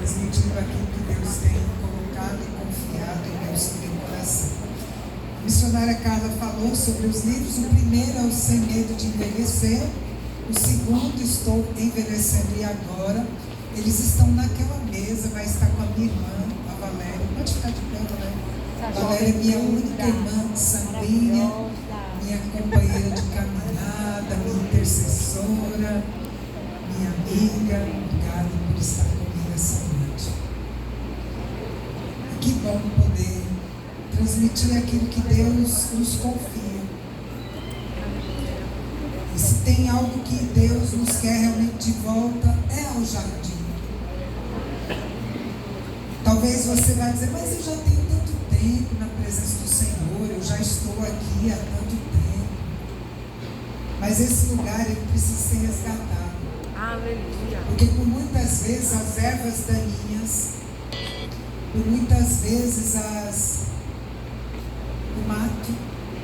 transmitindo aquilo que Deus tem colocado e confiado em meu coração. A missionária Carla falou sobre os livros. O primeiro é o Sem Medo de Envelhecer. O segundo, Estou Envelhecendo e Agora. Eles estão naquela mesa, vai estar com a minha irmã, a Valéria. Pode ficar de pé, Valéria. Valéria é minha única irmã sanguínea, minha companheira de caminhada, minha intercessora, minha amiga. Obrigada por estar comigo essa noite. E que bom poder transmitir aquilo que Deus nos confia. E se tem algo que Deus nos quer realmente de volta, é ao jardim. Talvez você vai dizer, mas eu já tenho tanto tempo na presença do Senhor, eu já estou aqui há tanto tempo. Mas esse lugar, ele precisa ser resgatado. Aleluia. Porque por muitas vezes as ervas daninhas, por muitas vezes o mato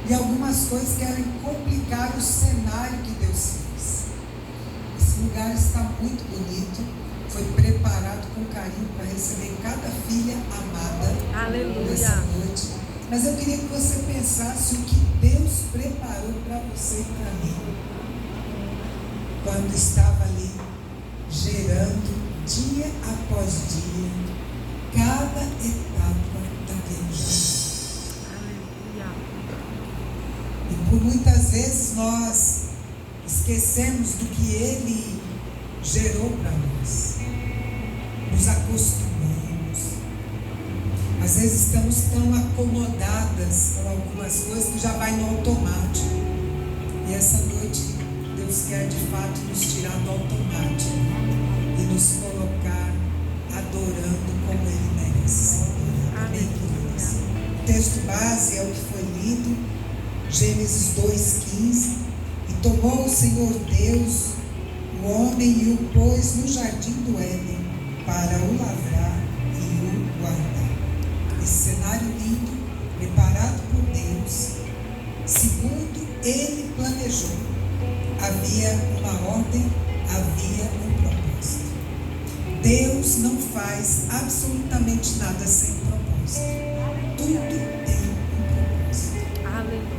e algumas coisas querem complicar o cenário que Deus fez. Esse lugar está muito bonito. Foi preparado com carinho para receber cada filha amada. Aleluia. Nessa noite. Mas eu queria que você pensasse o que Deus preparou para você e para mim. Quando estava ali, gerando, dia após dia, cada etapa daquele jardim. Aleluia. E por muitas vezes nós esquecemos do que Ele gerou para nós. Nos acostumamos. Às vezes estamos tão acomodadas com algumas coisas que já vai no automático. E essa noite Deus quer de fato nos tirar do automático e nos colocar adorando como Ele merece. Amém, queridos? O texto base é o que foi lido, Gênesis 2,15. E tomou o Senhor Deus o homem e o pôs no jardim do Éden para o lavrar e o guardar. Esse cenário lindo, preparado por Deus, segundo Ele planejou. Havia uma ordem, havia um propósito. Deus não faz absolutamente nada sem propósito. Tudo tem um propósito. Aleluia.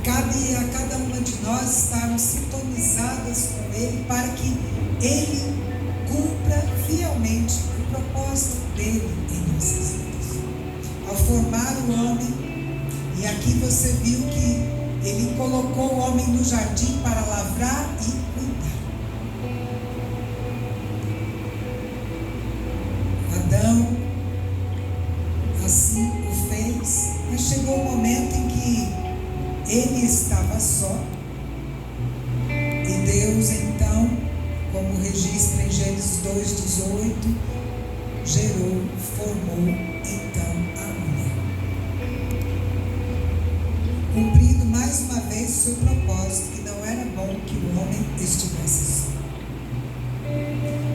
Cabe a cada uma de nós estarmos sintonizadas com Ele para que Ele cumpra fielmente o propósito dele em nossas vidas. Ao formar o homem, e aqui você viu que Ele colocou o homem no jardim para lavrar e cuidar. Adão assim o fez, mas chegou o momento em que ele estava só, e Deus então, como registra em Gênesis 2,18, gerou, formou então a mulher, cumprindo mais uma vez o seu propósito, que não era bom que o homem estivesse só.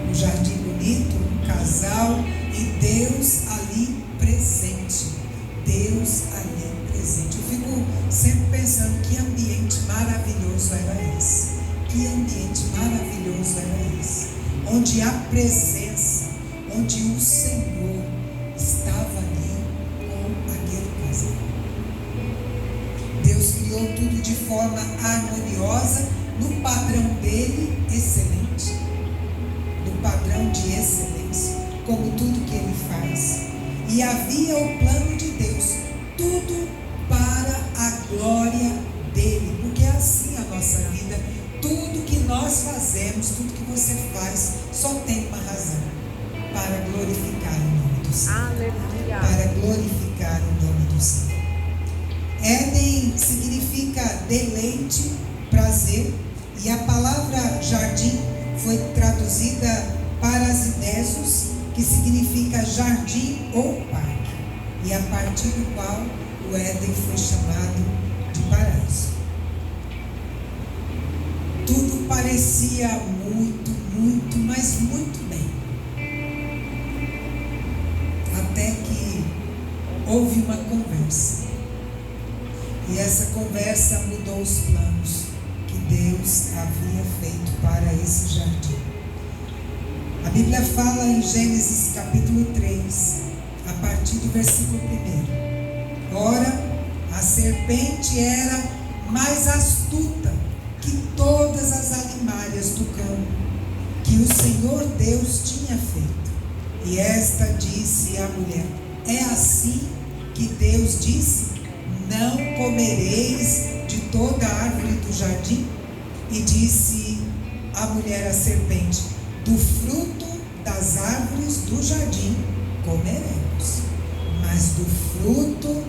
Um jardim bonito, um casal, e Deus ali presente. Deus ali presente. Eu fico sempre pensando que ambiente maravilhoso era esse. Que ambiente maravilhoso era esse. Onde a presença, onde o Senhor estava ali com aquele casal. Deus criou tudo de forma harmoniosa, no padrão dele, excelente. No padrão de excelência, como tudo que ele faz. E havia o plano de Deus, tudo para a glória dele, porque é assim a nossa vida. Tudo que nós fazemos, tudo que você faz, só tem uma razão: para glorificar o nome do Senhor. Aleluia. Para glorificar o nome do Senhor. Éden significa deleite, prazer, e a palavra jardim foi traduzida parasidesos, que significa jardim ou parque, e a partir do qual o Éden foi chamado de paraíso. Tudo parecia muito, mas muito bem. Até que houve uma conversa. E essa conversa mudou os planos que Deus havia feito para esse jardim. A Bíblia fala em Gênesis capítulo 3, a partir do versículo 1. Ora, a serpente era mais astuta que todas as animalhas do campo que o Senhor Deus tinha feito. E esta disse à mulher: é assim que Deus disse: não comereis de toda a árvore do jardim? E disse a mulher à serpente: do fruto das árvores do jardim comeremos, mas do fruto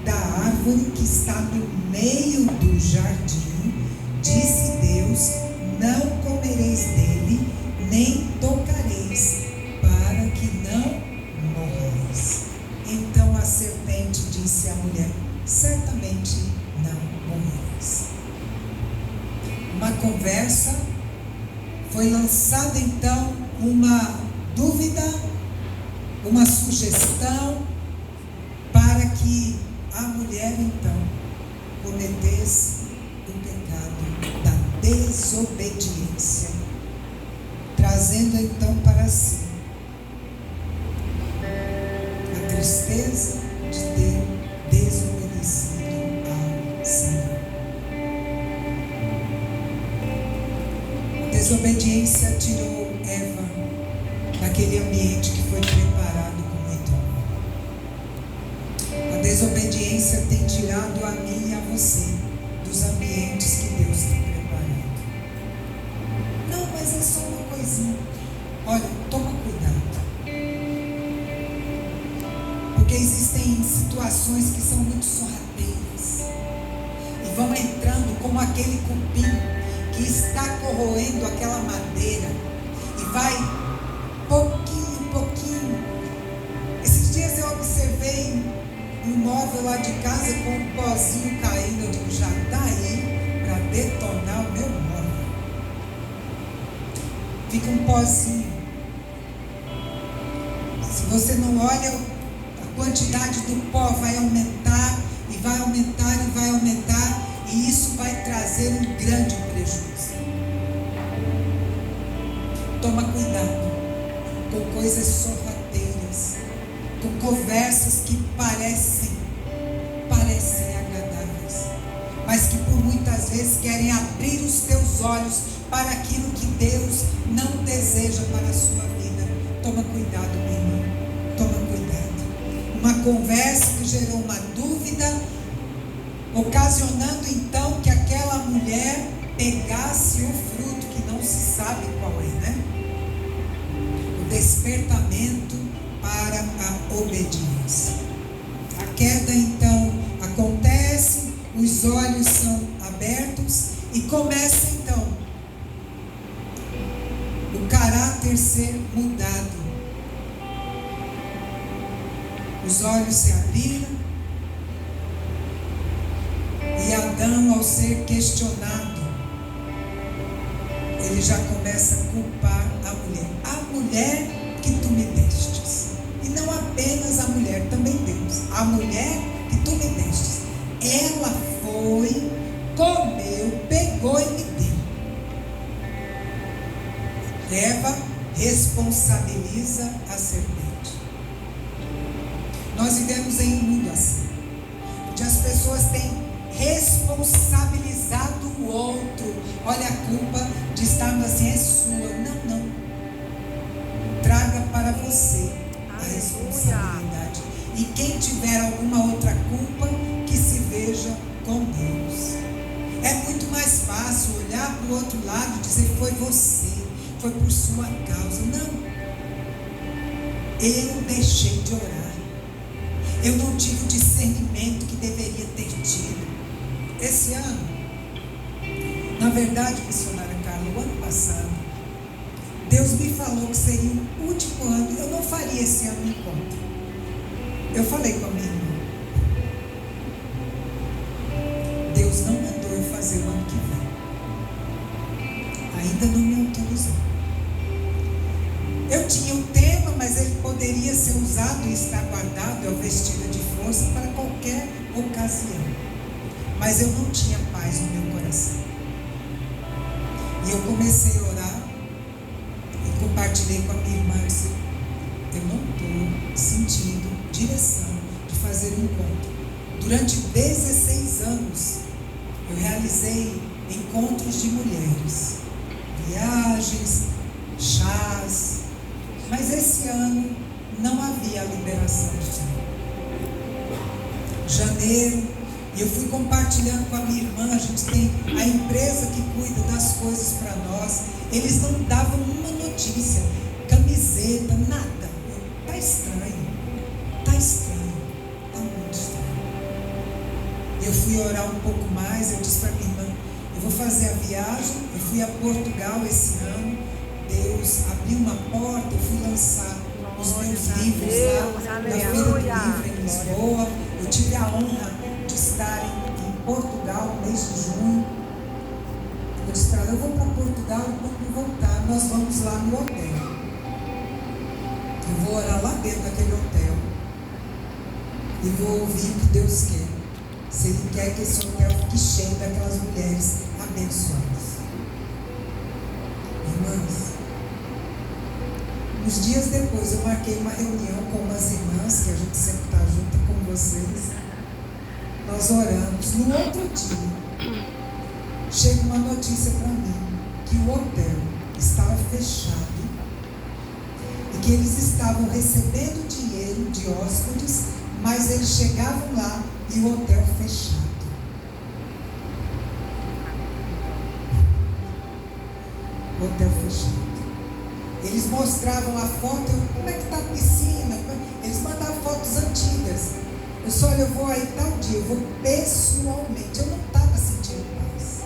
da árvore que está no meio do jardim, disse Deus: não comereis dele, nem tocareis, para que não morrais. Então a serpente disse à mulher: certamente não morreis. Uma conversa, foi lançada então uma dúvida, uma sugestão, para que a mulher então cometesse o pecado da desobediência, trazendo então para si a tristeza de ter desobedecido ao Senhor. A desobediência tirou Eva daquele ambiente que foi preparado com muito amor. A desobediência tem tirado a mim e a você dos ambientes que Deus tem preparado. Não, mas é só uma coisinha. Olha, toma cuidado. Porque existem situações que são muito sorrateiras e vão entrando como aquele cupim que está corroendo aquela madeira e vai pouquinho, pouquinho. Esses dias eu observei um móvel lá de casa com um pozinho caindo. Eu digo: já está aí para detonar o meu móvel. Fica um pozinho. Se você não olha, a quantidade do pó vai aumentar e vai aumentar e vai aumentar, e isso vai trazer um grande prejuízo. Toma cuidado com coisas sorrateiras, com conversas que parecem agradáveis, mas que por muitas vezes querem abrir os teus olhos para aquilo que Deus não deseja para a sua vida. Toma cuidado, meu irmão, toma cuidado. Uma conversa que gerou uma dúvida, ocasionando então que aquela mulher pegasse o fruto que não se sabe qual é, né? O despertamento para a obediência. A queda então acontece, os olhos são abertos e começa então o caráter ser mudado. Os olhos se abriram e Adão, ao ser questionado, ele já começa a culpar a mulher. A mulher que tu me destes. E não apenas a mulher, também Deus. A mulher que tu me destes. Ela foi, comeu, pegou e me deu. Eva responsabiliza a serpente. Nós vivemos em um mundo assim, onde as pessoas têm responsabilizado o outro. Olha, a culpa de estarmos assim é sua. Não. Traga para você a responsabilidade. E quem tiver alguma outra culpa, que se veja com Deus. É muito mais fácil olhar para o outro lado e dizer: foi você, foi por sua causa. Não. Eu deixei de orar. Eu não tive o discernimento que deveria ter tido. Esse ano, na verdade, missionária Carla, o ano passado, Deus me falou que seria o último ano. Eu não faria esse ano um encontro. Eu falei com a minha irmã: Deus não mandou eu fazer o ano que vem. Ainda não me autorizou. Eu tinha um tema, mas ele poderia ser usado e estar guardado, é o vestido de força para qualquer ocasião. Mas eu não tinha paz no meu coração. E eu comecei a orar e compartilhar compartilhei com a minha irmã, disse, eu não estou sentindo direção de fazer um encontro. Durante 16 anos, eu realizei encontros de mulheres, viagens, chás, mas esse ano não havia liberação de fé. Janeiro, e eu fui compartilhando com a minha irmã, a gente tem a empresa que cuida das coisas para nós, eles não davam uma notícia, camiseta, nada. Está estranho, está muito estranho. Eu fui orar um pouco mais, eu disse para minha irmã, eu vou fazer a viagem, eu fui a Portugal esse ano, Deus abriu uma porta, eu fui lançar os meus livros lá na Feira do Livro em Lisboa. Eu tive a honra de estar em Portugal no mês de junho. Eu disse para ela, eu vou para Portugal e quando voltar, nós vamos lá no hotel. Eu vou orar lá dentro daquele hotel e vou ouvir o que Deus quer. Se Ele quer que esse hotel fique cheio daquelas mulheres abençoadas. Irmãs, uns dias depois eu marquei uma reunião com umas irmãs, que a gente sempre está junto com vocês. Nós oramos. No outro dia, chega uma notícia para mim, que o hotel estava fechado e que eles estavam recebendo dinheiro de hóspedes, mas eles chegavam lá e o hotel fechado. O hotel fechado. Eles mostravam a foto, como é que está a piscina, eles mandavam fotos antigas. Eu disse, olha, eu vou aí tal dia, eu vou pessoalmente. Eu não estava sentindo paz.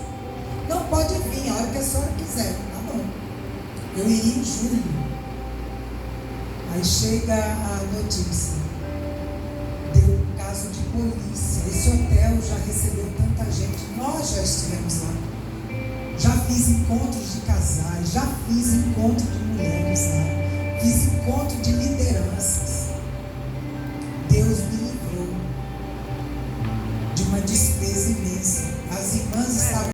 Não, pode vir, a hora que a senhora quiser, tá bom. Eu iria em julho. Aí chega a notícia, deu um caso de polícia. Esse hotel já recebeu tanta gente, nós já estivemos lá. Já fiz encontros de casais, já fiz encontro de mulheres lá, fiz encontro de lideranças. Deus me livrou de uma despesa imensa. As irmãs estavam